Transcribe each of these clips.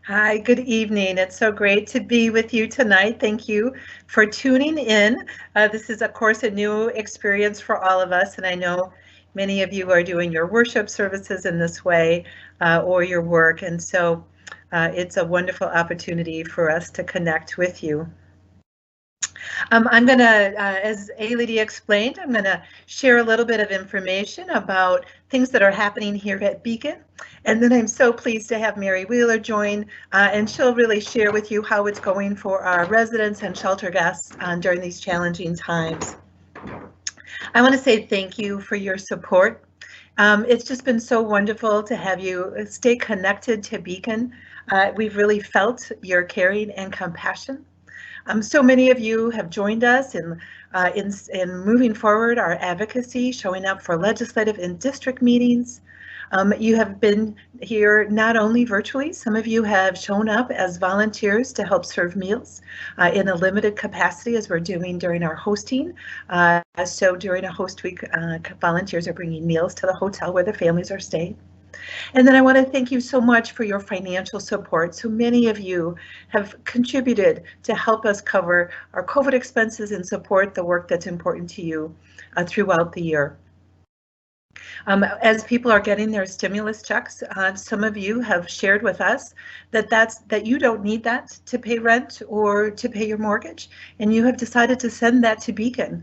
Hi, good evening. It's so great to be with you tonight. Thank you for tuning in. This is, of course, a new experience for all of us, and I know many of you are doing your worship services in this way or your work, and so it's a wonderful opportunity for us to connect with you. I'm going to, as A. explained, I'm going to share a little bit of information about things that are happening here at Beacon. And then I'm so pleased to have Mary Wheeler join, and she'll really share with you how it's going for our residents and shelter guests during these challenging times. I want to say thank you for your support. It's just been so wonderful to have you stay connected to Beacon. We've really felt your caring and compassion. So many of you have joined us in moving forward our advocacy, showing up for legislative and district meetings. You have been here not only virtually, some of you have shown up as volunteers to help serve meals in a limited capacity as we're doing during our hosting. So during a host week, volunteers are bringing meals to the hotel where the families are staying. And then I want to thank you so much for your financial support. So many of you have contributed to help us cover our COVID expenses and support the work that's important to you throughout the year. As people are getting their stimulus checks, some of you have shared with us that you don't need that to pay rent or to pay your mortgage, and you have decided to send that to Beacon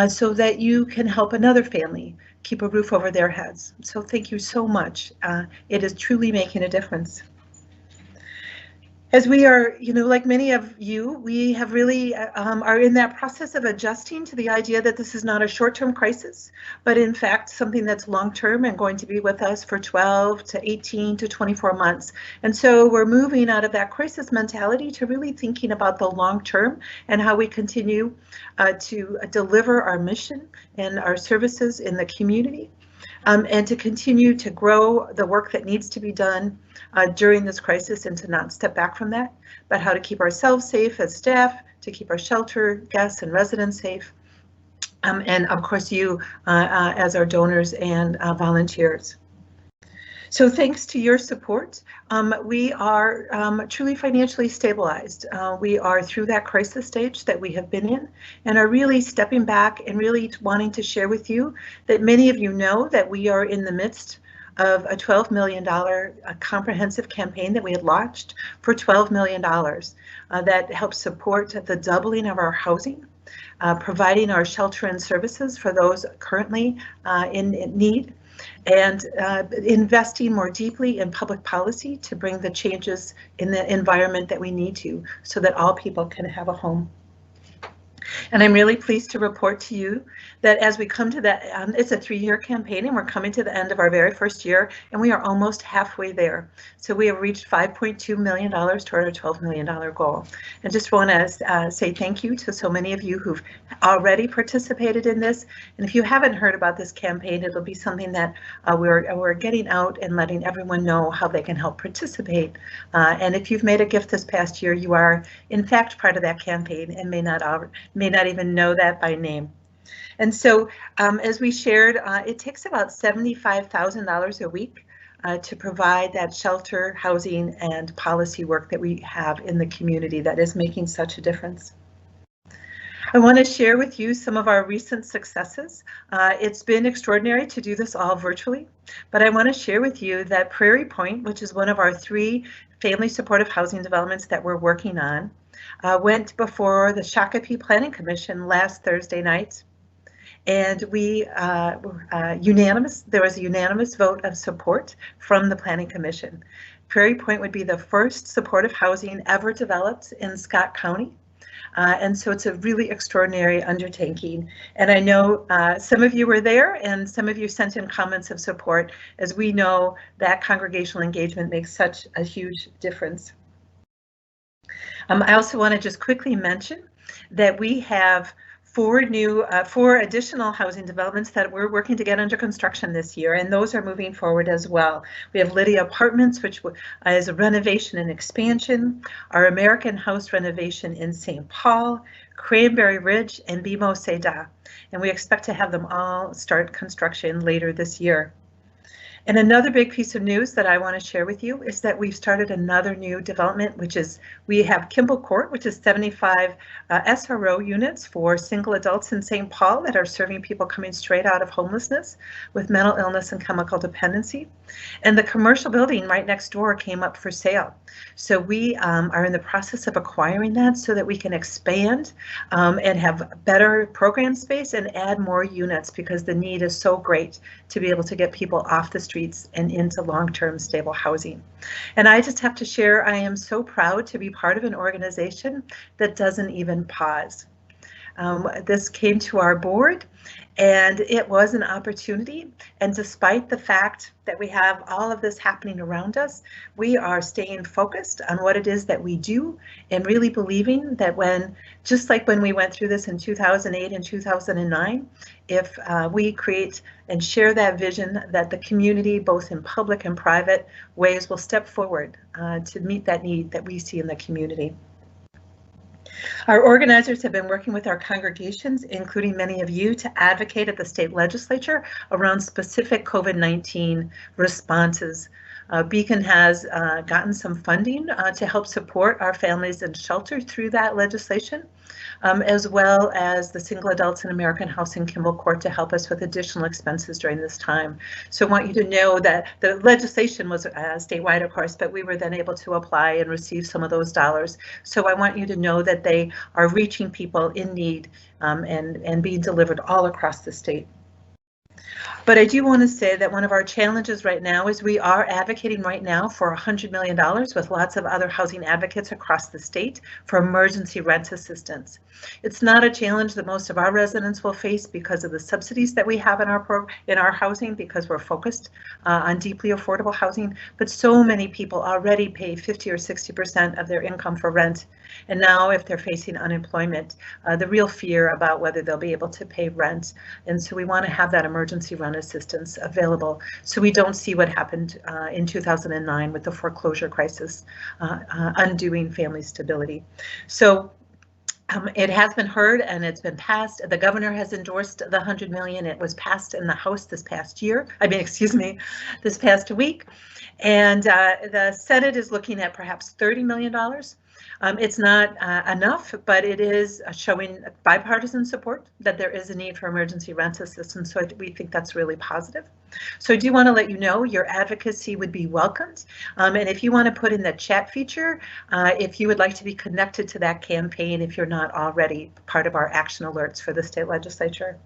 so that you can help another family keep a roof over their heads. So thank you so much. It is truly making a difference. As we are, like many of you, we have really are in that process of adjusting to the idea that this is not a short-term crisis, but in fact something that's long-term and going to be with us for 12 to 18 to 24 months. And so we're moving out of that crisis mentality to really thinking about the long-term and how we continue to deliver our mission and our services in the community. And to continue to grow the work that needs to be done during this crisis and to not step back from that, but how to keep ourselves safe as staff, to keep our shelter guests and residents safe, and of course you as our donors and volunteers. So thanks to your support, we are truly financially stabilized. We are through that crisis stage that we have been in and are really stepping back and really wanting to share with you that many of you know that we are in the midst of a $12 million comprehensive campaign that we had launched for $12 million that helps support the doubling of our housing, providing our shelter and services for those currently in need, and investing more deeply in public policy to bring the changes in the environment that we need to so that all people can have a home. And I'm really pleased to report to you that as we come to that, it's a 3-year campaign and we're coming to the end of our very first year and we are almost halfway there. So we have reached $5.2 million toward our $12 million goal. And just want to say thank you to so many of you who've already participated in this. And if you haven't heard about this campaign, it'll be something that we're getting out and letting everyone know how they can help participate. And if you've made a gift this past year, you are in fact part of that campaign and may not even know that by name. And so as we shared, it takes about $75,000 a week to provide that shelter, housing, and policy work that we have in the community that is making such a difference. I want to share with you some of our recent successes. It's been extraordinary to do this all virtually, but I want to share with you that Prairie Point, which is one of our 3 family supportive housing developments that we're working on, went before the Shakopee Planning Commission last Thursday night, and we there was a unanimous vote of support from the Planning Commission. Prairie Point would be the first supportive housing ever developed in Scott County. And so it's a really extraordinary undertaking. And I know some of you were there and some of you sent in comments of support, as we know that congregational engagement makes such a huge difference. I also want to just quickly mention that we have 4 additional housing developments that we're working to get under construction this year, and those are moving forward as well. We have Lydia Apartments, which is a renovation and expansion, our American House renovation in St. Paul, Cranberry Ridge, and BMO Seda, and we expect to have them all start construction later this year. And another big piece of news that I want to share with you is that we've started another new development, which is we have Kimball Court, which is 75 SRO units for single adults in St. Paul that are serving people coming straight out of homelessness with mental illness and chemical dependency. And the commercial building right next door came up for sale. So we are in the process of acquiring that so that we can expand and have better program space and add more units, because the need is so great to be able to get people off the streets and into long-term stable housing. And I just have to share, I am so proud to be part of an organization that doesn't even pause. This came to our board and it was an opportunity, and despite the fact that we have all of this happening around us, we are staying focused on what it is that we do and really believing that when, just like when we went through this in 2008 and 2009, if we create and share that vision, that the community, both in public and private ways, will step forward to meet that need that we see in the community. Our organizers have been working with our congregations, including many of you, to advocate at the state legislature around specific COVID-19 responses. Beacon has gotten some funding to help support our families in shelter through that legislation, as well as the Single Adults in American House in Kimball Court to help us with additional expenses during this time. So I want you to know that the legislation was statewide, of course, but we were then able to apply and receive some of those dollars. So I want you to know that they are reaching people in need and being delivered all across the state. But I do want to say that one of our challenges right now is we are advocating right now for $100 million with lots of other housing advocates across the state for emergency rent assistance. It's not a challenge that most of our residents will face because of the subsidies that we have in our housing, because we're focused on deeply affordable housing, but so many people already pay 50 or 60% of their income for rent. And now if they're facing unemployment, the real fear about whether they'll be able to pay rent. And so we want to have that emergency rent assistance available so we don't see what happened in 2009 with the foreclosure crisis, undoing family stability. So it has been heard and it's been passed. The governor has endorsed the $100 million. It was passed in the House this past this past week. And the Senate is looking at perhaps $30 million. It's not enough, but it is showing bipartisan support that there is a need for emergency rent assistance. So we think that's really positive. So I do want to let you know your advocacy would be welcomed. And if you want to put in the chat feature, if you would like to be connected to that campaign, if you're not already part of our action alerts for the state legislature.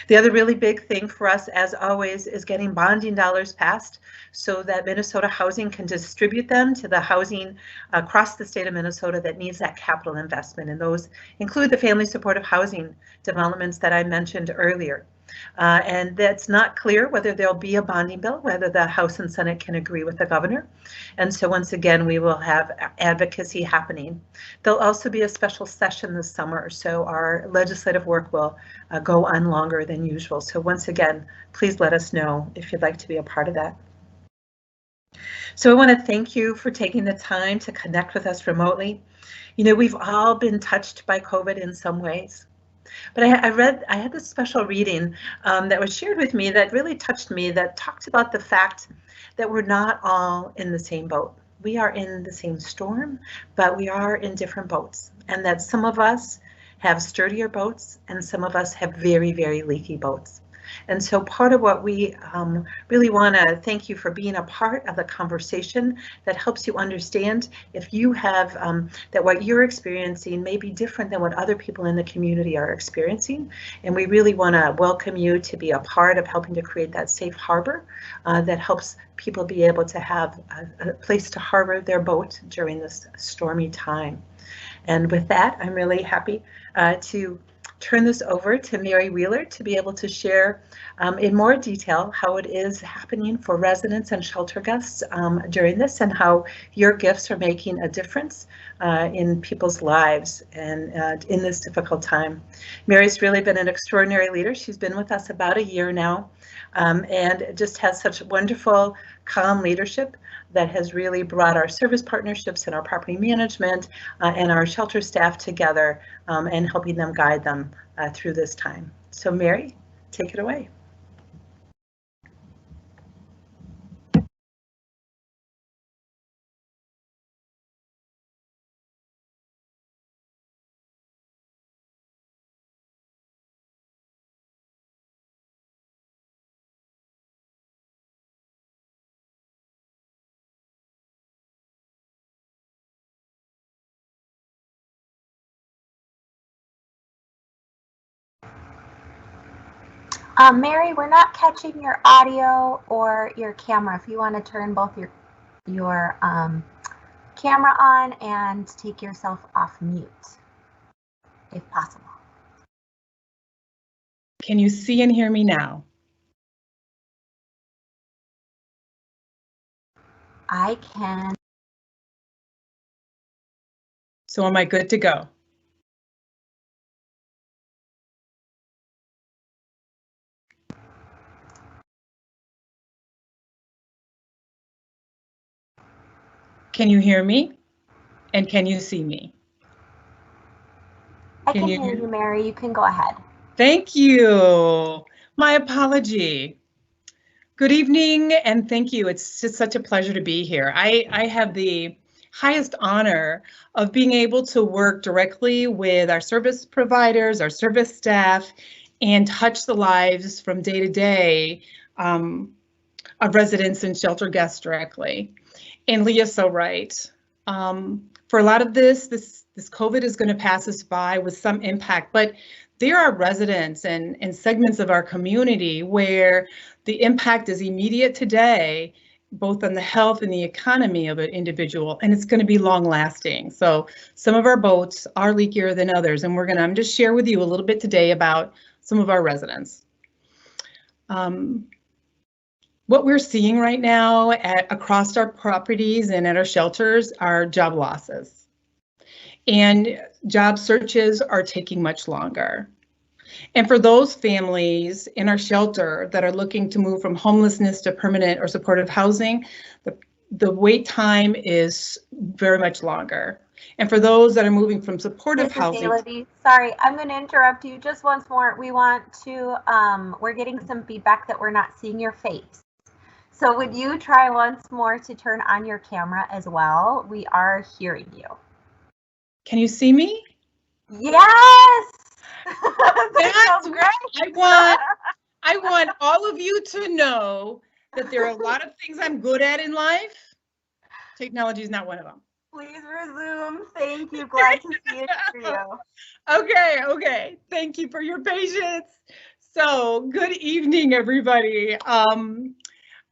The other really big thing for us, as always, is getting bonding dollars passed so that Minnesota Housing can distribute them to the housing across the state of Minnesota that needs that capital investment. And those include the family supportive housing developments that I mentioned earlier. And that's not clear whether there'll be a bonding bill, whether the House and Senate can agree with the governor. And so once again, we will have advocacy happening. There'll also be a special session this summer, so our legislative work will go on longer than usual. So once again, please let us know if you'd like to be a part of that. So I want to thank you for taking the time to connect with us remotely. You know, we've all been touched by COVID in some ways. But I had this special reading that was shared with me that really touched me, that talked about the fact that we're not all in the same boat. We are in the same storm, but we are in different boats, and that some of us have sturdier boats and some of us have very, very leaky boats. And so part of what we really want to thank you for being a part of the conversation that helps you understand if you have that what you're experiencing may be different than what other people in the community are experiencing. And we really want to welcome you to be a part of helping to create that safe harbor that helps people be able to have a place to harbor their boat during this stormy time. And with that, I'm really happy to turn this over to Mary Wheeler to be able to share in more detail how it is happening for residents and shelter guests during this, and how your gifts are making a difference in people's lives and in this difficult time. Mary's really been an extraordinary leader. She's been with us about a year now and just has such wonderful, calm leadership that has really brought our service partnerships and our property management and our shelter staff together and helping them guide them through this time. So Mary, take it away. Mary, we're not catching your audio or your camera. If you want to turn both your camera on and take yourself off mute, if possible. Can you see and hear me now? I can. So am I good to go? Can you hear me? And can you see me? I can hear you, Mary. You can go ahead. Thank you. My apology. Good evening and thank you. It's just such a pleasure to be here. I have the highest honor of being able to work directly with our service providers, our service staff, and touch the lives from day to day of residents and shelter guests directly. And Leah's so right. For a lot of this COVID is going to pass us by with some impact, but there are residents and segments of our community where the impact is immediate today, both on the health and the economy of an individual, and it's going to be long lasting. So some of our boats are leakier than others, and I'm just share with you a little bit today about some of our residents. What we're seeing right now across our properties and at our shelters are job losses. And job searches are taking much longer. And for those families in our shelter that are looking to move from homelessness to permanent or supportive housing, the wait time is very much longer. And for those that are moving from supportive housing. Elodie, sorry, I'm going to interrupt you just once more. We want to, we're getting some feedback that we're not seeing your face. So would you try once more to turn on your camera as well? We are hearing you. Can you see me? Yes! That's great. I want all of you to know that there are a lot of things I'm good at in life. Technology is not one of them. Please resume. Thank you. Glad to see it for you. Okay. Thank you for your patience. So good evening, everybody.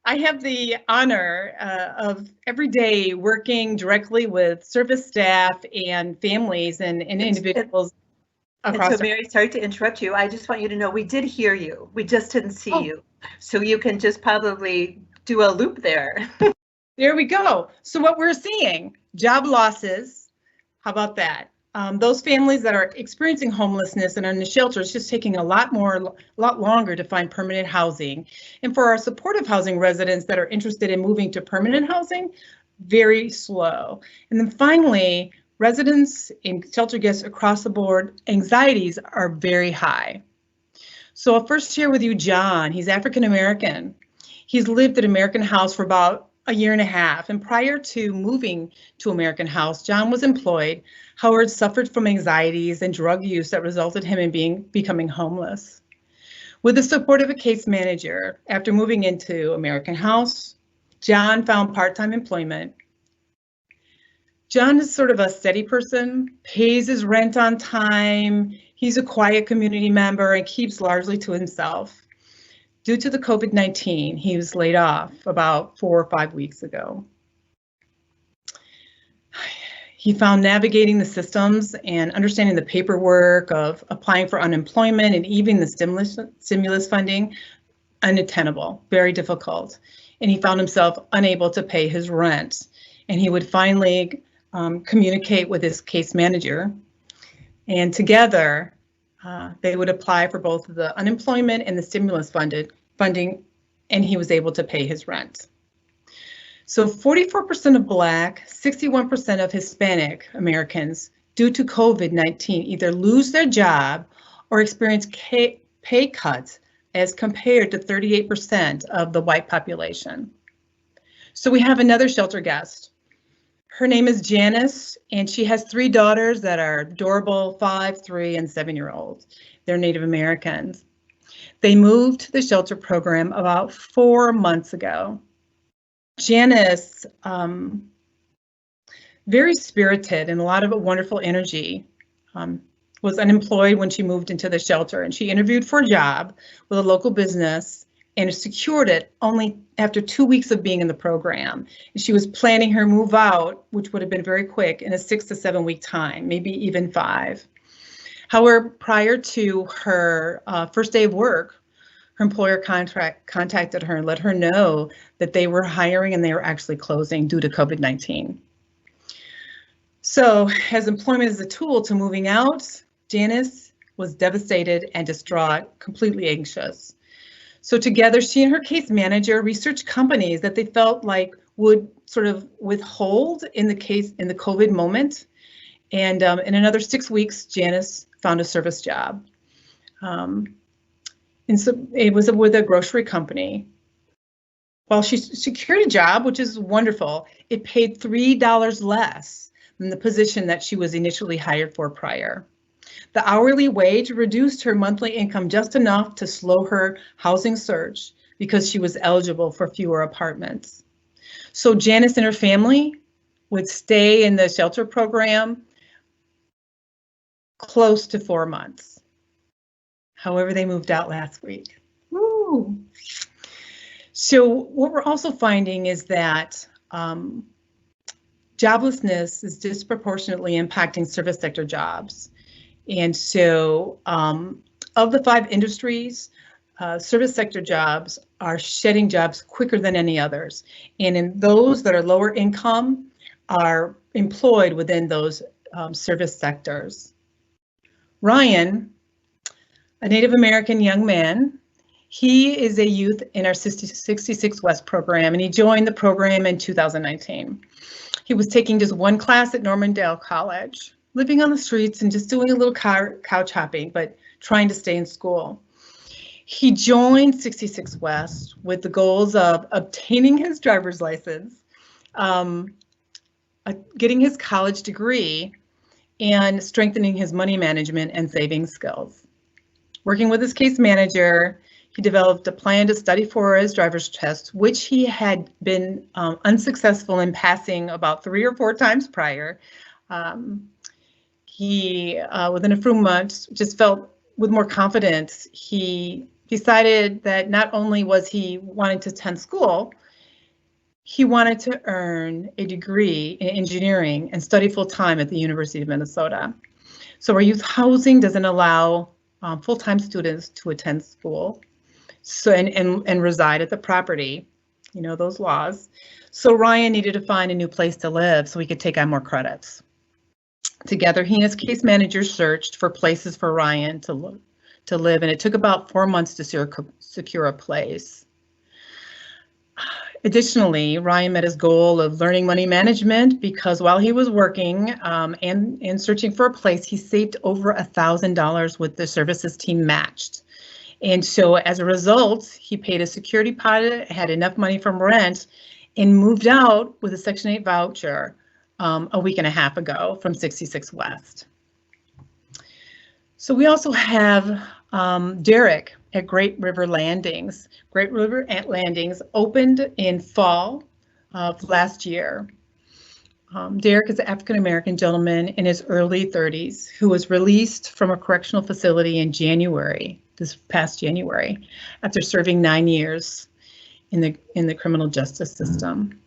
I have the honor of every day working directly with service staff and families and individuals. And so Mary, sorry to interrupt you. I just want you to know we did hear you. We just didn't see you. So you can just probably do a loop there. There we go. So what we're seeing, job losses. How about that? Those families that are experiencing homelessness and are in the shelters just taking a lot longer to find permanent housing. And for our supportive housing residents that are interested in moving to permanent housing, very slow. And then finally, residents and shelter guests across the board, anxieties are very high. So I'll first share with you John. He's African American. He's lived at American House for about a year and a half, and prior to moving to American House, John was employed. Howard suffered from anxieties and drug use that resulted him in becoming homeless. With the support of a case manager, after moving into American House, John found part-time employment. John is sort of a steady person, pays his rent on time, he's a quiet community member and keeps largely to himself. Due to the COVID-19, he was laid off about 4 or 5 weeks ago. He found navigating the systems and understanding the paperwork of applying for unemployment and even the stimulus funding unattainable, very difficult. And he found himself unable to pay his rent. And he would finally communicate with his case manager. And together, they would apply for both the unemployment and the stimulus funding, and he was able to pay his rent. So 44% of Black, 61% of Hispanic Americans, due to COVID-19, either lose their job or experience pay cuts as compared to 38% of the white population. So we have another shelter guest. Her name is Janice, and she has 3 daughters that are adorable, 5, 3, and 7-year-olds. They're Native Americans. They moved to the shelter program about 4 months ago. Janice, very spirited and a lot of wonderful energy. was unemployed when she moved into the shelter, and she interviewed for a job with a local business and secured it only after 2 weeks of being in the program. And she was planning her move out, which would have been very quick, in a 6 to 7 week time, maybe even 5. However, prior to her first day of work, her employer contacted her and let her know that they were hiring and they were actually closing due to COVID-19. So, as employment is a tool to moving out, Janice was devastated and distraught, completely anxious. So together, she and her case manager researched companies that they felt like would sort of withhold in the COVID moment. And in another 6 weeks, Janice found a service job. And so it was with a grocery company. While she secured a job, which is wonderful, it paid $3 less than the position that she was initially hired for prior. The hourly wage reduced her monthly income just enough to slow her housing search because she was eligible for fewer apartments. So Janice and her family would stay in the shelter program close to 4 months. However, they moved out last week. Woo. So what we're also finding is that joblessness is disproportionately impacting service sector jobs. And so of the 5 industries, service sector jobs are shedding jobs quicker than any others. And in those that are lower income are employed within those service sectors. Ryan, a Native American young man, he is a youth in our 66 West program, and he joined the program in 2019. He was taking just one class at Normandale College, living on the streets and just doing a little couch hopping, but trying to stay in school. He joined 66 West with the goals of obtaining his driver's license, getting his college degree, and strengthening his money management and saving skills. Working with his case manager, he developed a plan to study for his driver's test, which he had been unsuccessful in passing about 3 or 4 times prior. He, within a few months, just felt with more confidence. He decided that not only was he wanting to attend school, he wanted to earn a degree in engineering and study full-time at the University of Minnesota. So our youth housing doesn't allow full-time students to attend school and reside at the property, you know, those laws. So Ryan needed to find a new place to live so he could take on more credits. Together, he and his case manager searched for places for Ryan to live, and it took about 4 months to secure a place. Additionally, Ryan met his goal of learning money management because while he was working and searching for a place, he saved over $1,000 with the services team matched. And so as a result, he paid a security deposit, had enough money from rent, and moved out with a Section 8 voucher a week and a half ago from 66 West. So we also have Derek at Great River Landings. Great River Landings opened in fall of last year. Derek is an African-American gentleman in his early 30s who was released from a correctional facility in January, this past January, after serving 9 years in the criminal justice system.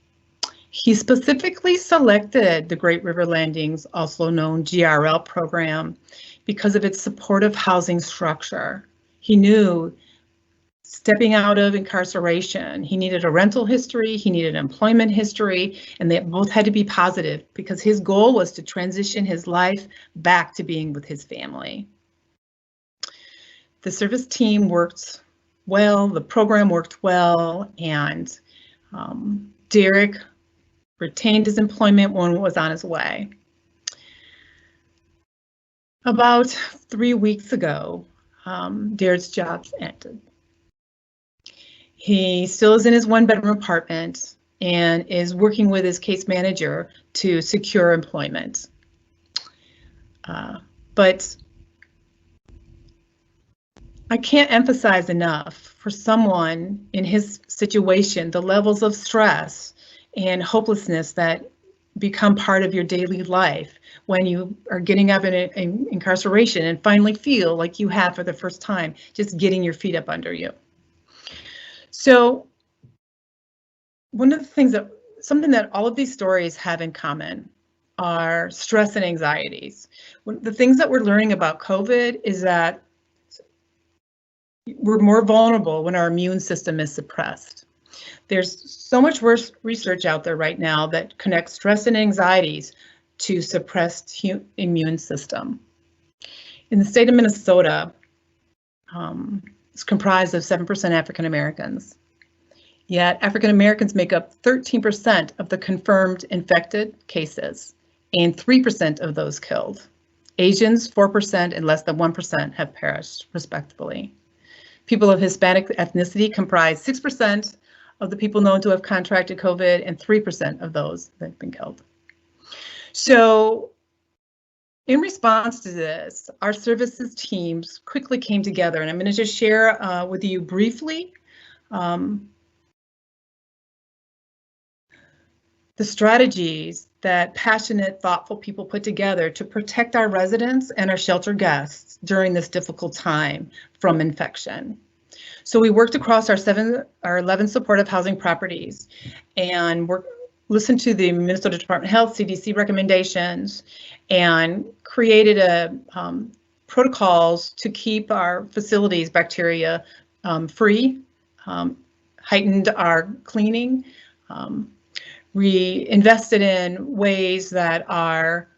He specifically selected the Great River Landings, also known GRL program, because of its supportive housing structure. He knew stepping out of incarceration, he needed a rental history, he needed employment history, and they both had to be positive because his goal was to transition his life back to being with his family. The service team worked well, the program worked well, and Derek retained his employment when he was on his way. About 3 weeks ago, Derek's job ended. He still is in his 1-bedroom apartment and is working with his case manager to secure employment. But I can't emphasize enough for someone in his situation, the levels of stress and hopelessness that become part of your daily life when you are getting up in incarceration and finally feel like you have for the first time, just getting your feet up under you. So one of the things something that all of these stories have in common are stress and anxieties. The things that we're learning about COVID is that we're more vulnerable when our immune system is suppressed. There's so much worse research out there right now that connects stress and anxieties to suppressed immune system. In the state of Minnesota, it's comprised of 7% African Americans. Yet African Americans make up 13% of the confirmed infected cases and 3% of those killed. Asians, 4%, and less than 1% have perished, respectively. People of Hispanic ethnicity comprise 6% of the people known to have contracted COVID and 3% of those that have been killed. So in response to this, our services teams quickly came together, and I'm going to just share with you briefly the strategies that passionate, thoughtful people put together to protect our residents and our shelter guests during this difficult time from infection. So we worked across our 11 supportive housing properties and listened to the Minnesota Department of Health, CDC recommendations, and created protocols to keep our facilities bacteria free, heightened our cleaning. We invested in ways that are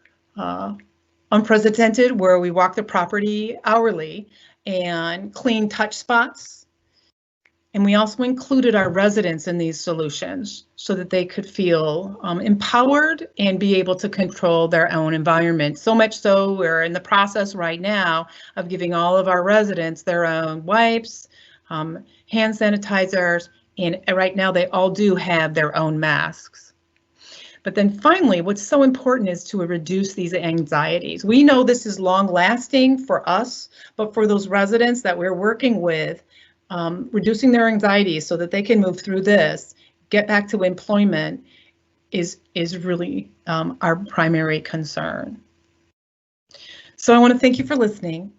unprecedented, where we walk the property hourly and clean touch spots. And we also included our residents in these solutions so that they could feel empowered and be able to control their own environment. So much so, we're in the process right now of giving all of our residents their own wipes, hand sanitizers, and right now they all do have their own masks. But then finally, what's so important is to reduce these anxieties. We know this is long lasting for us, but for those residents that we're working with, reducing their anxieties so that they can move through this, get back to employment is really our primary concern. So I want to thank you for listening.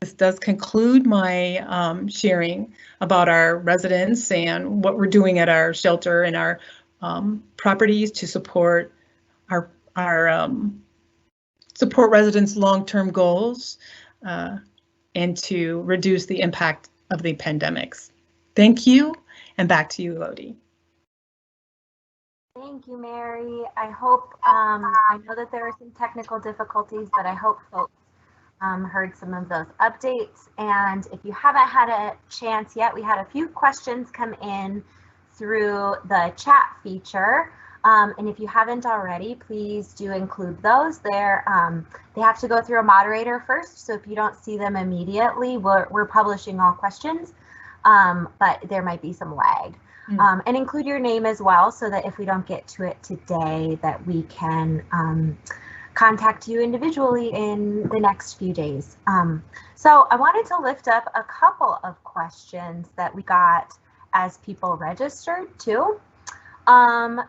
This does conclude my sharing about our residents and what we're doing at our shelter and our properties to support our support residents' long-term goals and to reduce the impact of the pandemics. Thank you, and back to you, Lodi. Thank you, Mary. I hope, I know that there are some technical difficulties, but I hope folks heard some of those updates. And if you haven't had a chance yet, we had a few questions come in through the chat feature. And if you haven't already, please do include those there. They have to go through a moderator first, so if you don't see them immediately, we're publishing all questions, but there might be some lag. And include your name as well, so that if we don't get to it today, that we can contact you individually in the next few days. So I wanted to lift up a couple of questions that we got as people registered too.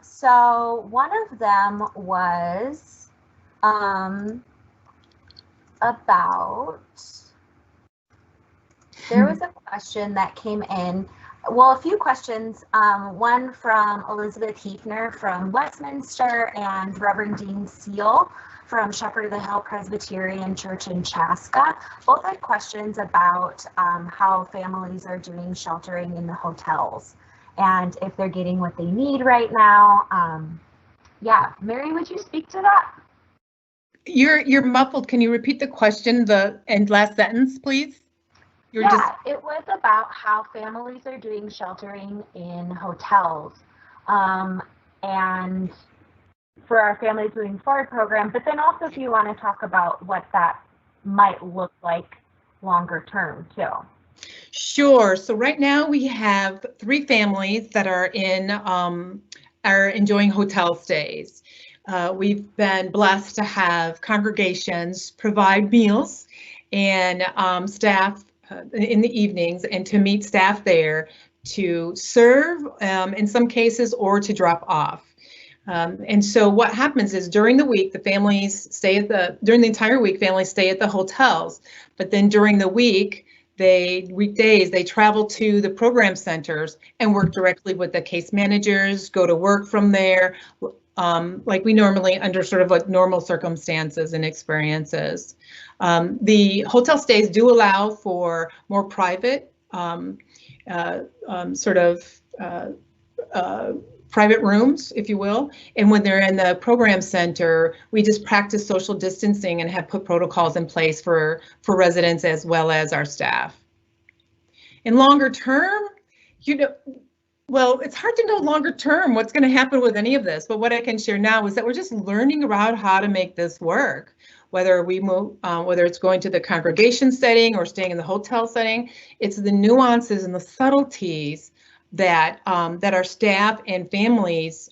So one of them was about, there was a question that came in, well, a few questions, one from Elizabeth Hefner from Westminster and Reverend Dean Seal from Shepherd of the Hill Presbyterian Church in Chaska. Both had questions about how families are doing sheltering in the hotels and if they're getting what they need right now. Yeah, Mary, would you speak to that? You're muffled. Can you repeat the question, the last sentence, please? It was about how families are doing sheltering in hotels, and for our Families Moving Forward program, but then also if you want to talk about what that might look like longer term too. Sure. So right now we have 3 families that are enjoying hotel stays. We've been blessed to have congregations provide meals and staff in the evenings, and to meet staff there to serve in some cases or to drop off. And so what happens is during the week, the families stay at during the entire week, families stay at the hotels. But then during the week, weekdays, they travel to the program centers and work directly with the case managers, go to work from there, like we normally under sort of like normal circumstances and experiences. The hotel stays do allow for more private private rooms, if you will. And when they're in the program center, we just practice social distancing and have put protocols in place for residents as well as our staff. In longer term, well, it's hard to know longer term what's going to happen with any of this, but what I can share now is that we're just learning about how to make this work. Whether we move, whether it's going to the congregation setting or staying in the hotel setting, it's the nuances and the subtleties that that our staff and families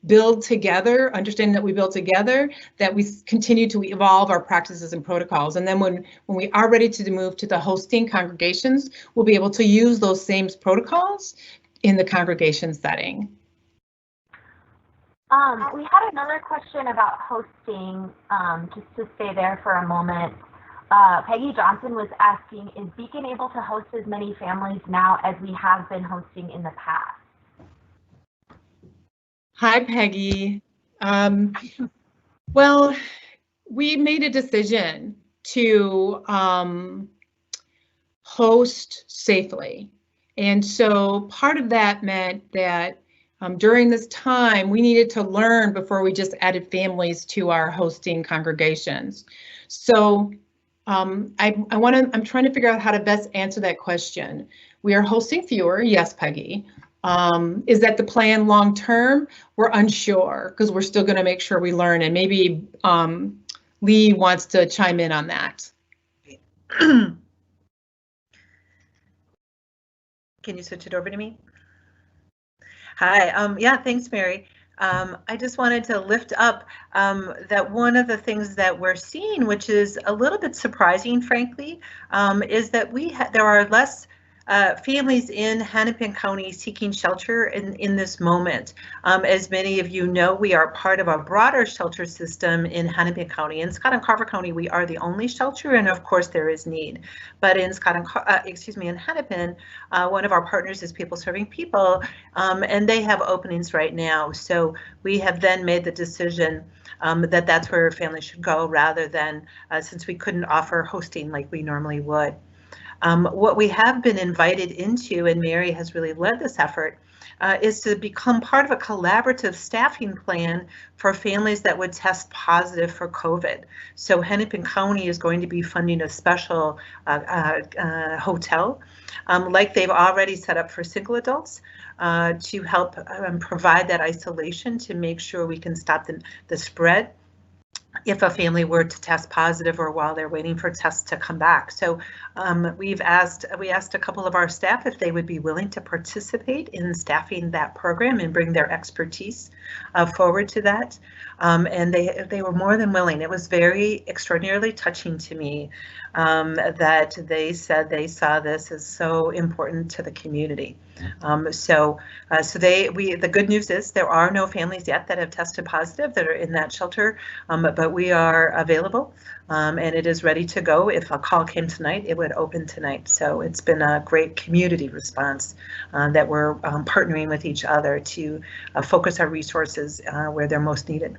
build together, understanding that we build together, that we continue to evolve our practices and protocols. And then when we are ready to move to the hosting congregations, we'll be able to use those same protocols in the congregation setting. We had another question about hosting, just to stay there for a moment. Peggy Johnson was asking, is Beacon able to host as many families now as we have been hosting in the past? Hi, Peggy. Well, we made a decision to host safely. And so part of that meant that during this time, we needed to learn before we just added families to our hosting congregations. So I'm trying to figure out how to best answer that question. We are hosting fewer, yes, Peggy. Is that the plan long term? We're unsure because we're still going to make sure we learn, and maybe Lee wants to chime in on that. Can you switch it over to me? Hi, yeah, thanks, Mary. I just wanted to lift up that one of the things that we're seeing, which is a little bit surprising, frankly, is that there are less families in Hennepin County seeking shelter in this moment. As many of you know, we are part of a broader shelter system in Hennepin County. In Scott and Carver County, we are the only shelter, and of course there is need. But in in Hennepin, one of our partners is People Serving People, and they have openings right now. So we have then made the decision that that's where families should go, rather than since we couldn't offer hosting like we normally would. What we have been invited into, and Mary has really led this effort, is to become part of a collaborative staffing plan for families that would test positive for COVID. So Hennepin County is going to be funding a special hotel, like they've already set up for single adults, to help provide that isolation to make sure we can stop the spread if a family were to test positive or while they're waiting for tests to come back. So we asked a couple of our staff if they would be willing to participate in staffing that program and bring their expertise forward to that. And they were more than willing. It was very extraordinarily touching to me that they said they saw this as so important to the community. The good news is there are no families yet that have tested positive that are in that shelter, but we are available, and it is ready to go. If a call came tonight, it would open tonight. So it's been a great community response that we're partnering with each other to focus our resources where they're most needed.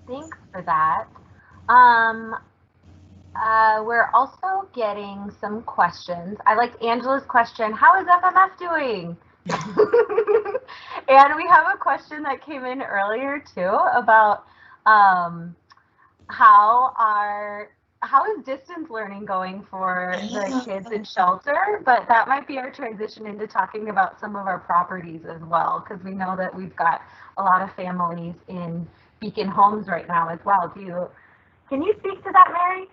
Thanks for that. We're also getting some questions. I liked Angela's question, how is FMS doing? And we have a question that came in earlier too about how is distance learning going for the kids in shelter, but that might be our transition into talking about some of our properties as well, because we know that we've got a lot of families in Beacon Homes right now as well. Can you speak to that, Mary?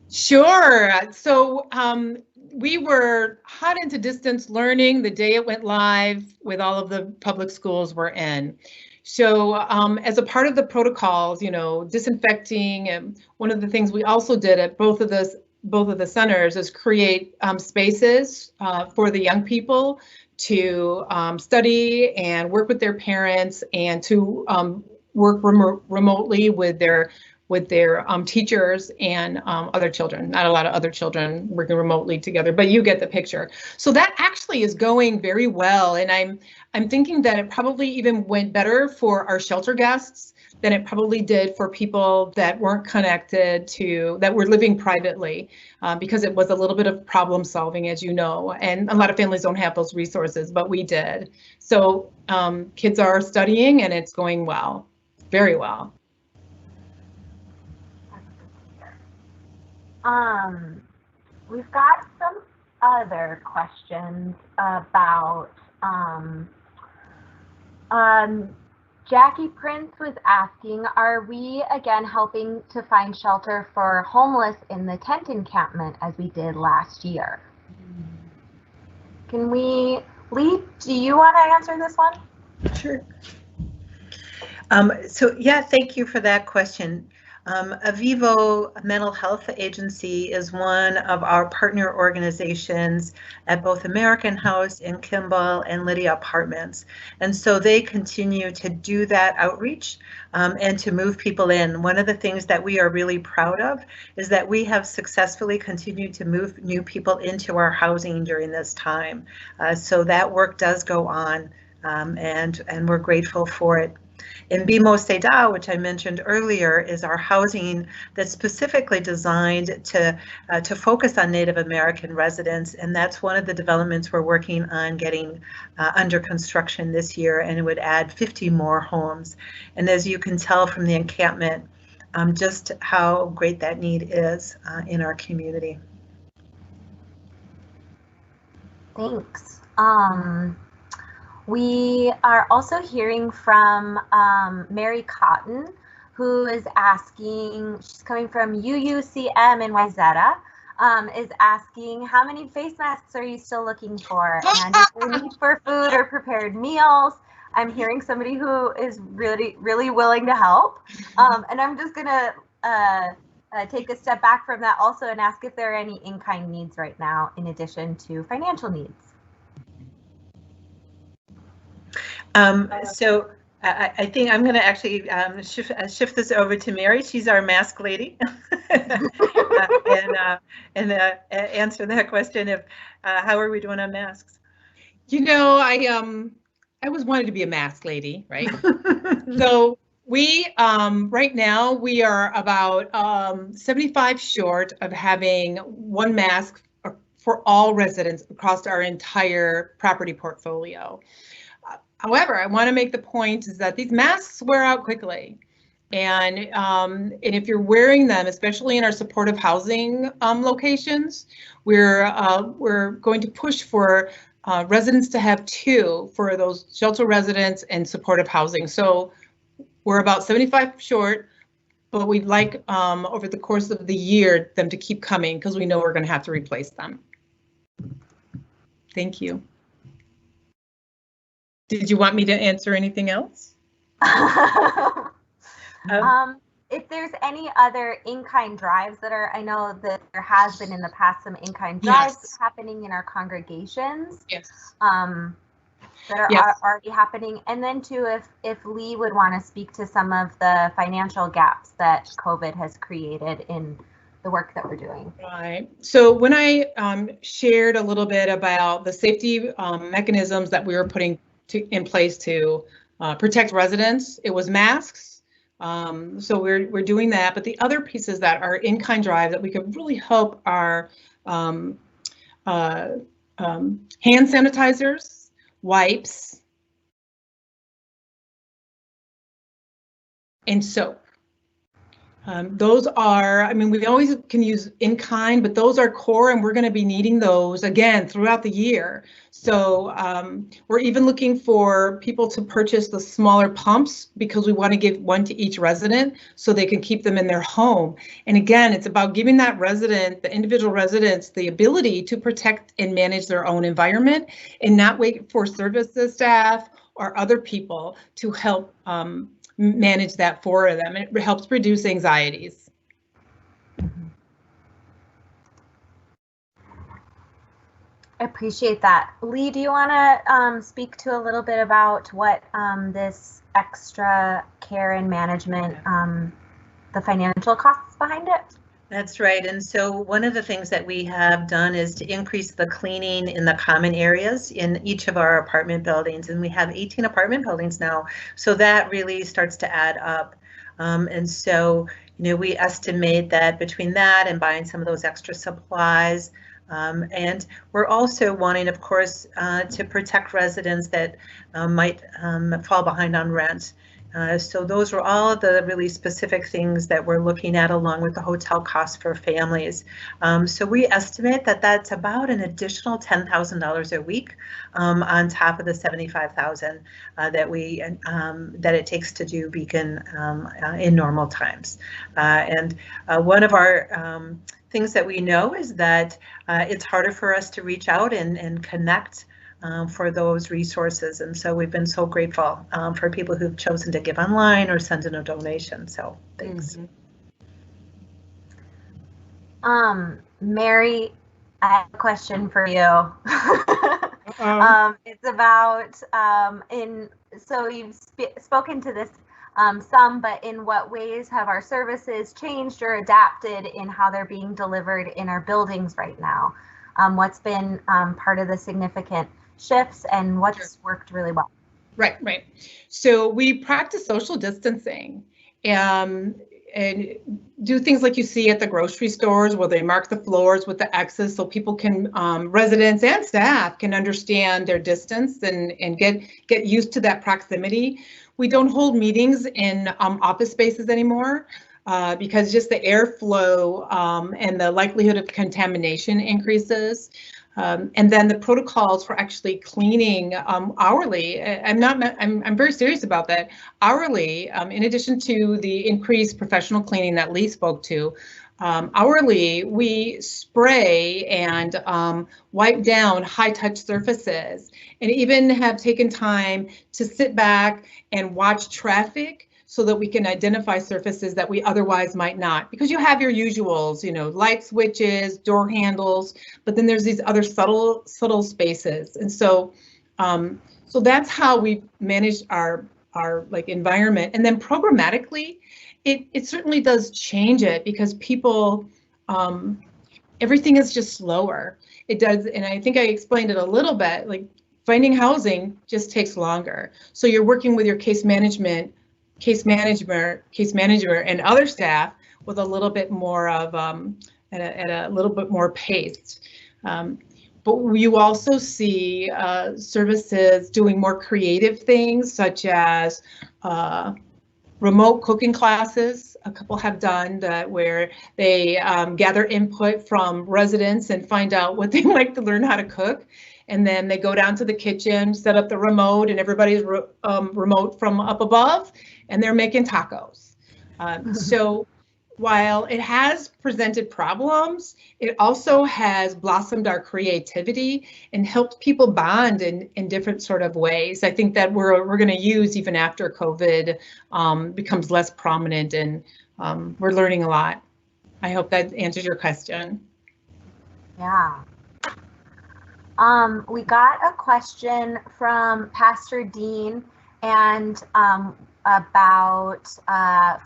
Sure. So we were hot into distance learning the day it went live with all of the public schools we're in. So as a part of the protocols, disinfecting, and one of the things we also did at both of the centers is create spaces for the young people to study and work with their parents and to work remotely with their teachers and other children. Not a lot of other children working remotely together, but you get the picture. So that actually is going very well, and I'm thinking that it probably even went better for our shelter guests than it probably did for people that weren't connected to, that were living privately, because it was a little bit of problem solving, as you know, and a lot of families don't have those resources, but we did. So kids are studying and it's going well, very well. We've got some other questions about Jackie Prince was asking, are we again helping to find shelter for homeless in the tent encampment as we did last year? Can we, Lee, do you want to answer this one? Sure. So yeah, thank you for that question. Avivo Mental Health Agency is one of our partner organizations at both American House in Kimball and Lydia Apartments. And so they continue to do that outreach and to move people in. One of the things that we are really proud of is that we have successfully continued to move new people into our housing during this time. So that work does go on, and we're grateful for it. In Bimo Seda, which I mentioned earlier, is our housing that's specifically designed to focus on Native American residents, and that's one of the developments we're working on getting under construction this year, and it would add 50 more homes. And as you can tell from the encampment, just how great that need is in our community. Thanks. We are also hearing from Mary Cotton, who is asking, she's coming from UUCM in Wayzata, is asking, how many face masks are you still looking for? And is there need for food or prepared meals? I'm hearing somebody who is really, really willing to help. And I'm just gonna take a step back from that also and ask if there are any in-kind needs right now in addition to financial needs. So I think I'm going to actually shift this over to Mary. She's our mask lady, and answer that question of how are we doing on masks? You know, I always wanted to be a mask lady, right? So we right now we are about 75 short of having one mask for all residents across our entire property portfolio. However, I want to make the point is that these masks wear out quickly, and if you're wearing them, especially in our supportive housing locations, we're going to push for residents to have 2 for those shelter residents and supportive housing. So we're about 75 short, but we'd like over the course of the year them to keep coming because we know we're going to have to replace them. Thank you. Did you want me to answer anything else? If there's any other in-kind drives that are, I know that there has been in the past some in-kind drives Yes. happening in our congregations. Yes. That are Yes. already happening. And then too, if Lee would want to speak to some of the financial gaps that COVID has created in the work that we're doing. Right. So when I shared a little bit about the safety mechanisms that we were putting in place to protect residents, it was masks. So we're doing that, but the other pieces that are in-kind drive that we could really help are hand sanitizers, wipes, and soap. Those are, I mean, we always can use in kind, but those are core, and we're going to be needing those again throughout the year. So we're even looking for people to purchase the smaller pumps because we want to give one to each resident so they can keep them in their home. And again, it's about giving that resident, the individual residents, the ability to protect and manage their own environment and not wait for services staff or other people to help manage that for them. It helps reduce anxieties. I appreciate that. Lee, do you want to speak to a little bit about what this extra care and management, the financial costs behind it? That's right. And so one of the things that we have done is to increase the cleaning in the common areas in each of our apartment buildings. And we have 18 apartment buildings now. So that really starts to add up. And so, we estimate that between that and buying some of those extra supplies, and we're also wanting, of course, to protect residents that might fall behind on rent. So those are all of the really specific things that we're looking at, along with the hotel costs for families. So we estimate that that's about an additional $10,000 a week on top of the $75,000 that it takes to do Beacon in normal times. And one of our things that we know is that it's harder for us to reach out and connect for those resources. And so we've been so grateful for people who've chosen to give online or send in a donation. So thanks. Mary, I have a question for you. It's about, so you've spoken to this some, but in what ways have our services changed or adapted in how they're being delivered in our buildings right now? What's been part of the significant shifts and what's worked really well? Right. So we practice social distancing and do things like you see at the grocery stores, where they mark the floors with the X's so people can, residents and staff can understand their distance and get used to that proximity. We don't hold meetings in office spaces anymore because just the airflow and the likelihood of contamination increases. And then the protocols for actually cleaning hourly. I'm very serious about that. Hourly, in addition to the increased professional cleaning that Lee spoke to, hourly we spray and wipe down high-touch surfaces, and even have taken time to sit back and watch traffic so that we can identify surfaces that we otherwise might not. Because you have your usuals, light switches, door handles, but then there's these other subtle spaces. And so, so that's how we manage our environment. And then programmatically, it certainly does change it, because people, everything is just slower. It does, and I think I explained it a little bit, like finding housing just takes longer. So you're working with your case manager and other staff with a little bit more of at a little bit more pace. But you also see services doing more creative things, such as remote cooking classes. A couple have done that, where they gather input from residents and find out what they like to learn how to cook. And then they go down to the kitchen, set up the remote, and everybody's remote from up above, and they're making tacos. So while it has presented problems, it also has blossomed our creativity and helped people bond in different sort of ways. I think that we're going to use even after COVID becomes less prominent, and we're learning a lot. I hope that answers your question. Yeah. We got a question from Pastor Dean and about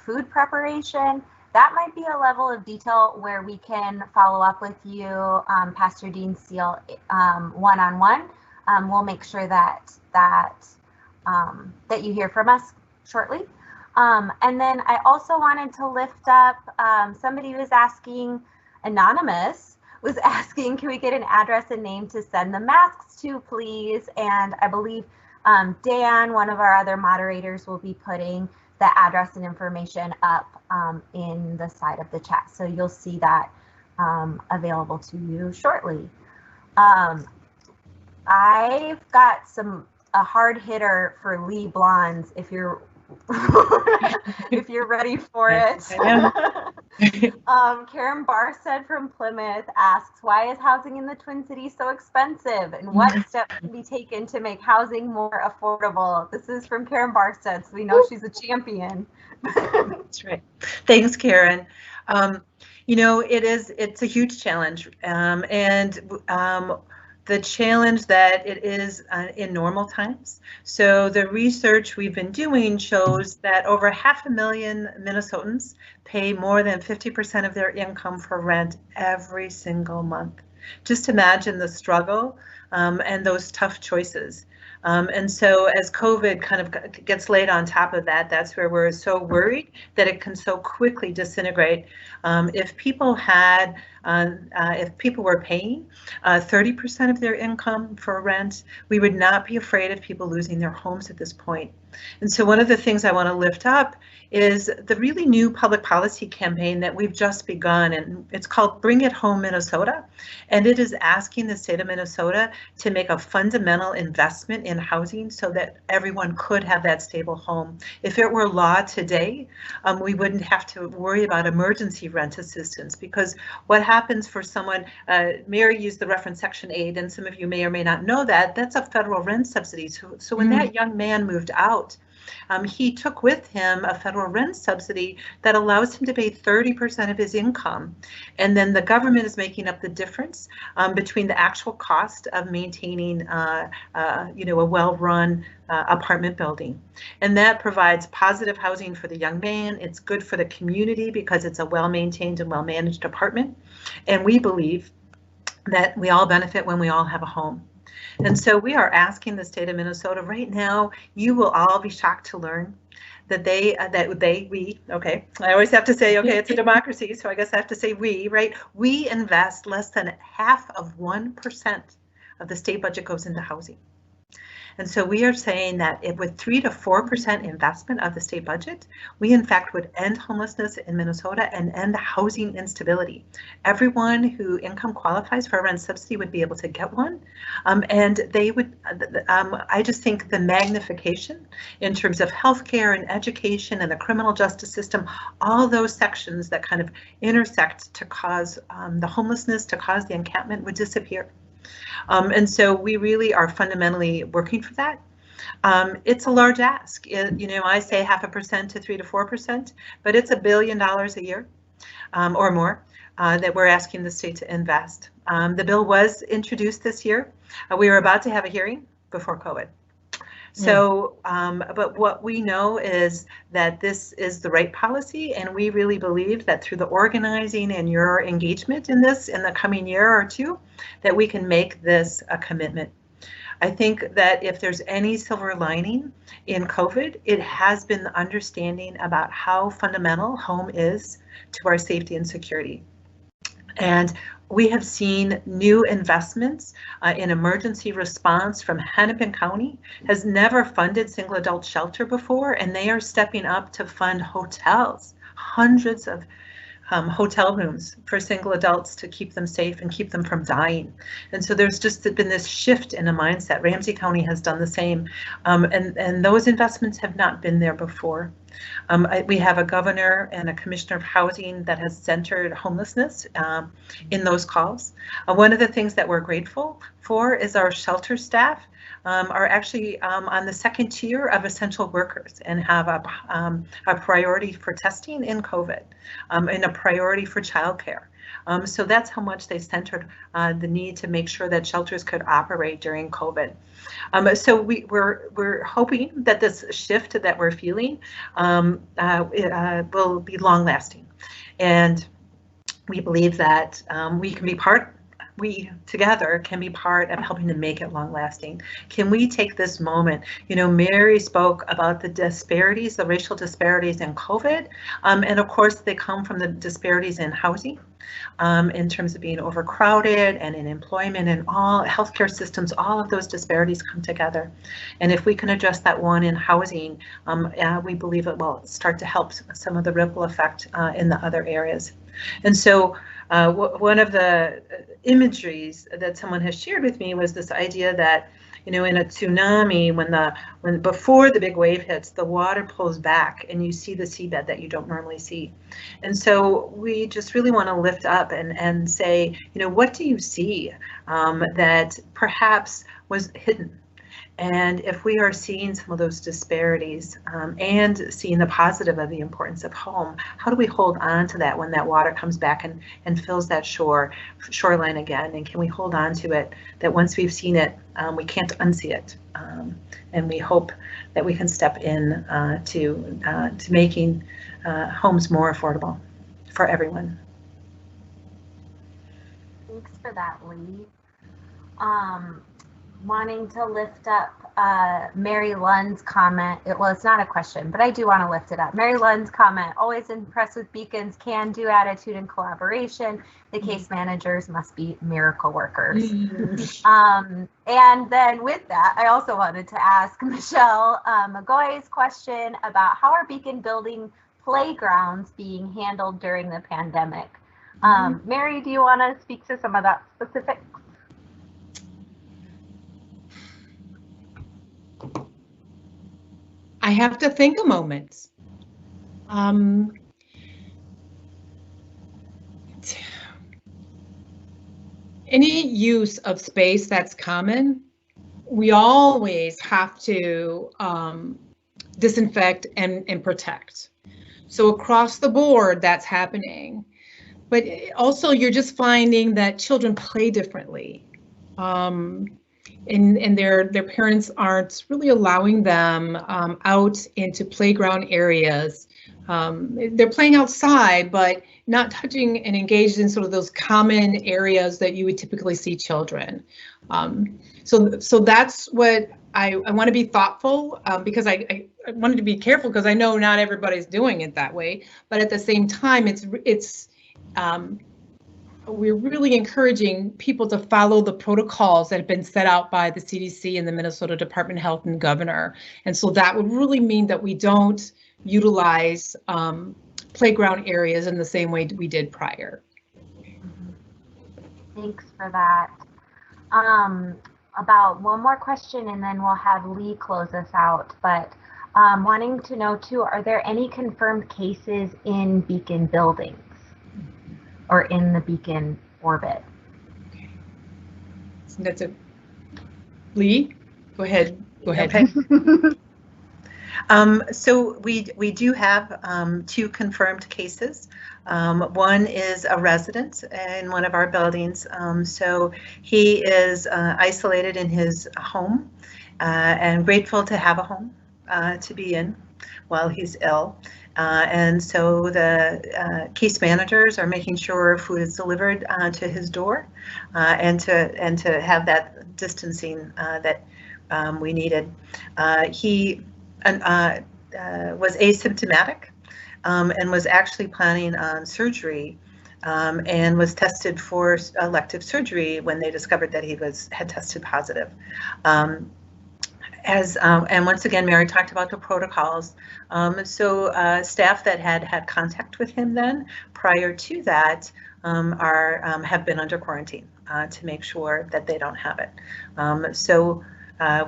food preparation. That might be a level of detail where we can follow up with you, Pastor Dean Seal, one-on-one. We'll make sure that you hear from us shortly. And then I also wanted to lift up, somebody was asking, anonymous, was asking, can we get an address and name to send the masks to, please? And I believe Dan, one of our other moderators, will be putting the address and information up in the side of the chat. So you'll see that available to you shortly. I've got a hard hitter for Lee Blondes, if you're if you're ready for it. Karen Barstead from Plymouth asks, why is housing in the Twin Cities so expensive, and what steps can be taken to make housing more affordable? This is from Karen Barstead, so we know she's a champion. That's right. Thanks, Karen. It's a huge challenge, and the challenge that it is in normal times. So the research we've been doing shows that over 500,000 Minnesotans pay more than 50% of their income for rent every single month. Just imagine the struggle and those tough choices. And so as COVID kind of gets laid on top of that, that's where we're so worried that it can so quickly disintegrate. If people were paying 30% of their income for rent, we would not be afraid of people losing their homes at this point. And so one of the things I want to lift up is the really new public policy campaign that we've just begun, and it's called Bring It Home Minnesota. And it is asking the state of Minnesota to make a fundamental investment in housing so that everyone could have that stable home. If it were law today, we wouldn't have to worry about emergency rent assistance, because what happens for someone, Mary used the reference Section 8, and some of you may or may not know that, that's a federal rent subsidy. So when that young man moved out, he took with him a federal rent subsidy that allows him to pay 30% of his income. And then the government is making up the difference between the actual cost of maintaining a well-run apartment building. And that provides positive housing for the young man. It's good for the community because it's a well-maintained and well-managed apartment. And we believe that we all benefit when we all have a home. And so we are asking the state of Minnesota right now, you will all be shocked to learn that we, okay, I always have to say, okay, it's a democracy, so I guess I have to say we, right? We invest less than 0.5% of the state budget goes into housing. And so we are saying that with 3 to 4% investment of the state budget, we in fact would end homelessness in Minnesota and end housing instability. Everyone who income qualifies for a rent subsidy would be able to get one. And they would, I just think the magnification in terms of healthcare and education and the criminal justice system, all those sections that kind of intersect to cause the homelessness, to cause the encampment would disappear. And so we really are fundamentally working for that. It's a large ask. I say 0.5% to 3 to 4%, but it's $1 billion a year or more that we're asking the state to invest. The bill was introduced this year. We were about to have a hearing before COVID. So, but what we know is that this is the right policy, and we really believe that through the organizing and your engagement in this in the coming year or two, that we can make this a commitment. I think that if there's any silver lining in COVID, it has been the understanding about how fundamental home is to our safety and security. And we have seen new investments in emergency response from Hennepin County, has never funded single adult shelter before, and they are stepping up to fund hotels, hundreds of hotel rooms for single adults to keep them safe and keep them from dying. And so there's just been this shift in a mindset. Ramsey County has done the same, and those investments have not been there before. We have a governor and a commissioner of housing that has centered homelessness in those calls. One of the things that we're grateful for is our shelter staff are actually on the second tier of essential workers and have a priority for testing in COVID and a priority for childcare. So that's how much they centered the need to make sure that shelters could operate during COVID. So we're hoping that this shift that we're feeling will be long lasting, and we believe that we together can be part of helping to make it long lasting. Can we take this moment? Mary spoke about the disparities, the racial disparities in COVID, and of course they come from the disparities in housing. In terms of being overcrowded and in employment and all healthcare systems, all of those disparities come together. And if we can address that one in housing, we believe it will start to help some of the ripple effect in the other areas. And so one of the imageries that someone has shared with me was this idea that, in a tsunami, when before the big wave hits, the water pulls back and you see the seabed that you don't normally see. And so we just really want to lift up and say, what do you see that perhaps was hidden? And if we are seeing some of those disparities and seeing the positive of the importance of home, how do we hold on to that when that water comes back and fills that shoreline again? And can we hold on to it, that once we've seen it, we can't unsee it? And we hope that we can step in to making homes more affordable for everyone. Thanks for that, Lee. Wanting to lift up Mary Lund's comment. Well, it's not a question, but I do want to lift it up. Mary Lund's comment, always impressed with Beacon's can-do attitude and collaboration. The case managers must be miracle workers. And then with that, I also wanted to ask Michelle McGoy's question about how are Beacon building playgrounds being handled during the pandemic? Mary, do you want to speak to some of that specifics? I have to think a moment. Any use of space that's common, we always have to disinfect and protect. So across the board, that's happening. But also, you're just finding that children play differently. And their parents aren't really allowing them out into playground areas. They're playing outside, but not touching and engaged in sort of those common areas that you would typically see children. So that's what I want to be thoughtful because I wanted to be careful because I know not everybody's doing it that way. But at the same time, we're really encouraging people to follow the protocols that have been set out by the CDC and the Minnesota Department of Health and Governor. And so that would really mean that we don't utilize playground areas in the same way we did prior. Thanks for that. About one more question and then we'll have Lee close us out. But wanting to know too, are there any confirmed cases in Beacon buildings or in the Beacon orbit? Okay. So that's a Lee. Go ahead. Okay. So we do have 2 confirmed cases. One is a resident in one of our buildings. So he is isolated in his home and grateful to have a home to be in while he's ill. And so the case managers are making sure food is delivered to his door and to have that distancing that we needed. He was asymptomatic and was actually planning on surgery and was tested for elective surgery when they discovered that he had tested positive. And once again, Mary talked about the protocols. So staff that had contact with him then prior to that have been under quarantine to make sure that they don't have it. So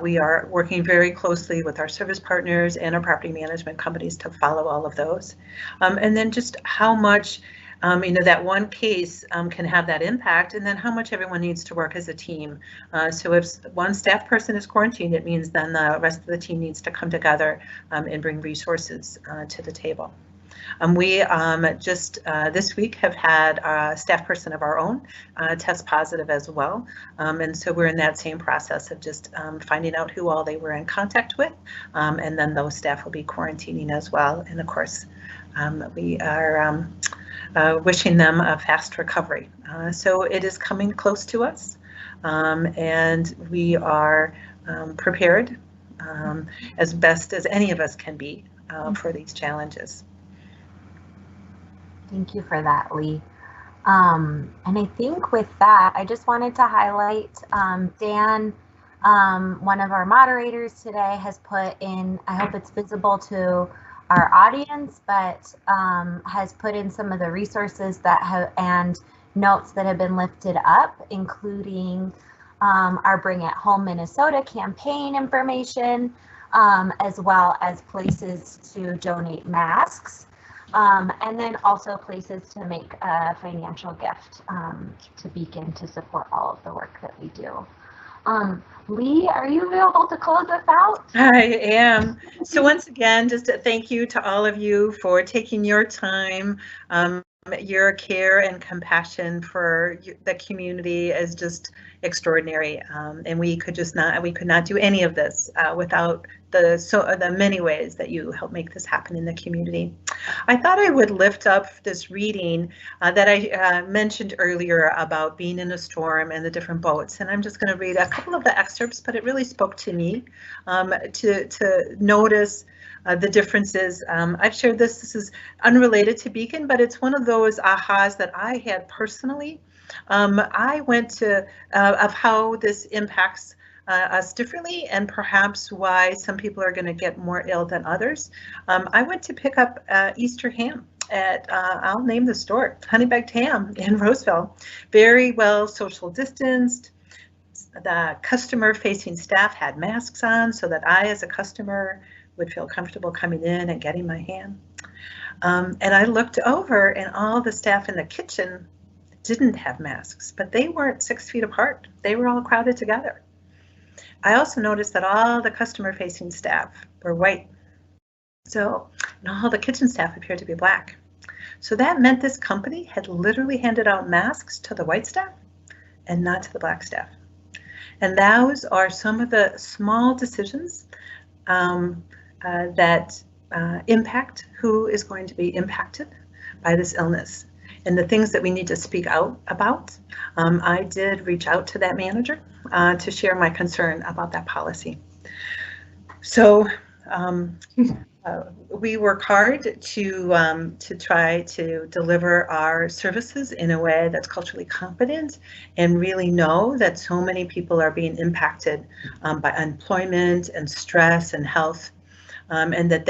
we are working very closely with our service partners and our property management companies to follow all of those. And then just how much that one case can have that impact, and then how much everyone needs to work as a team. So if one staff person is quarantined, it means then the rest of the team needs to come together and bring resources to the table. We just this week have had a staff person of our own test positive as well. And so we're in that same process of just finding out who all they were in contact with. And then those staff will be quarantining as well. And of course, we are wishing them a fast recovery. So it is coming close to us, and we are prepared as best as any of us can be for these challenges. Thank you for that, Lee. And I think with that, I just wanted to highlight Dan, one of our moderators today, has put in, I hope it's visible to our audience, but has put in some of the resources that have and notes that have been lifted up, including our Bring It Home Minnesota campaign information, as well as places to donate masks, and then also places to make a financial gift to Beacon to support all of the work that we do. Lee, are you available to close us out? I am. So once again, just a thank you to all of you for taking your time. Your care and compassion for the community is just extraordinary, and we could not do any of this without the many ways that you help make this happen in the community. I thought I would lift up this reading that I mentioned earlier about being in a storm and the different boats, and I'm just going to read a couple of the excerpts, but it really spoke to me to notice the differences. I've shared this. This is unrelated to Beacon, but it's one of those ahas that I had personally. I went to of how this impacts us differently, and perhaps why some people are going to get more ill than others. I went to pick up Easter ham at, I'll name the store, Honey Baked Ham in Roseville. Very well social distanced. The customer-facing staff had masks on so that I, as a customer, would feel comfortable coming in and getting my ham. And I looked over and all the staff in the kitchen didn't have masks, but they weren't 6 feet apart. They were all crowded together. I also noticed that all the customer-facing staff were white. So, and all the kitchen staff appeared to be black. So that meant this company had literally handed out masks to the white staff and not to the black staff. And those are some of the small decisions that impact who is going to be impacted by this illness, and the things that we need to speak out about. I did reach out to that manager to share my concern about that policy. So we work hard to try to deliver our services in a way that's culturally competent, and really know that so many people are being impacted by unemployment and stress and health, and that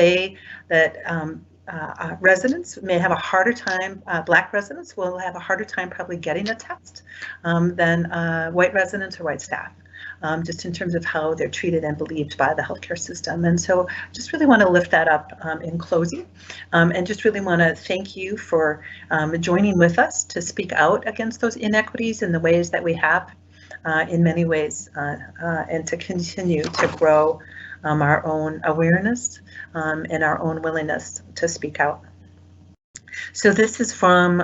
residents may have a harder time, Black residents will have a harder time probably getting a test than white residents or white staff. Just in terms of how they're treated and believed by the healthcare system. And so just really want to lift that up in closing, and just really want to thank you for joining with us to speak out against those inequities in the ways that we have in many ways, and to continue to grow our own awareness and our own willingness to speak out. So this is from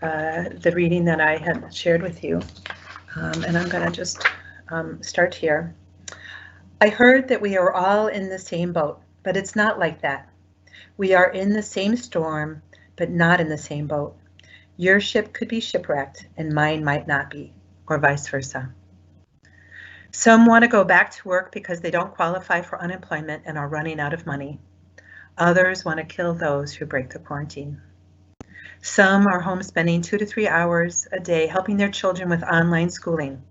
the reading that I had shared with you, and I'm going to just start here. I heard that we are all in the same boat, but it's not like that. We are in the same storm, but not in the same boat. Your ship could be shipwrecked and mine might not be, or vice versa. Some want to go back to work because they don't qualify for unemployment and are running out of money. Others want to kill those who break the quarantine. Some are home spending 2 to 3 hours a day helping their children with online schooling,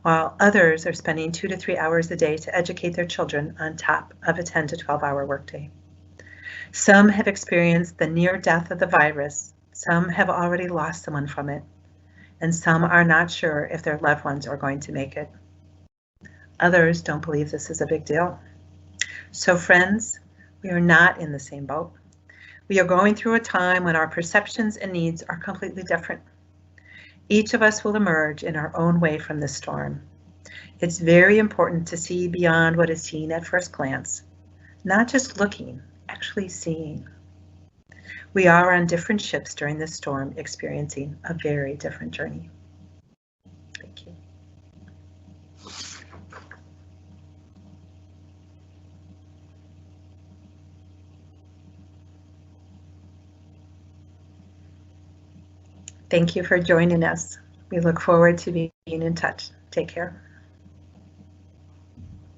while others are spending 2 to 3 hours a day to educate their children on top of a 10 to 12-hour workday. Some have experienced the near death of the virus. Some have already lost someone from it, and some are not sure if their loved ones are going to make it. Others don't believe this is a big deal. So friends, we are not in the same boat. We are going through a time when our perceptions and needs are completely different. Each of us will emerge in our own way from this storm. It's very important to see beyond what is seen at first glance, not just looking, actually seeing. We are on different ships during this storm, experiencing a very different journey. Thank you. Thank you for joining us. We look forward to being in touch. Take care.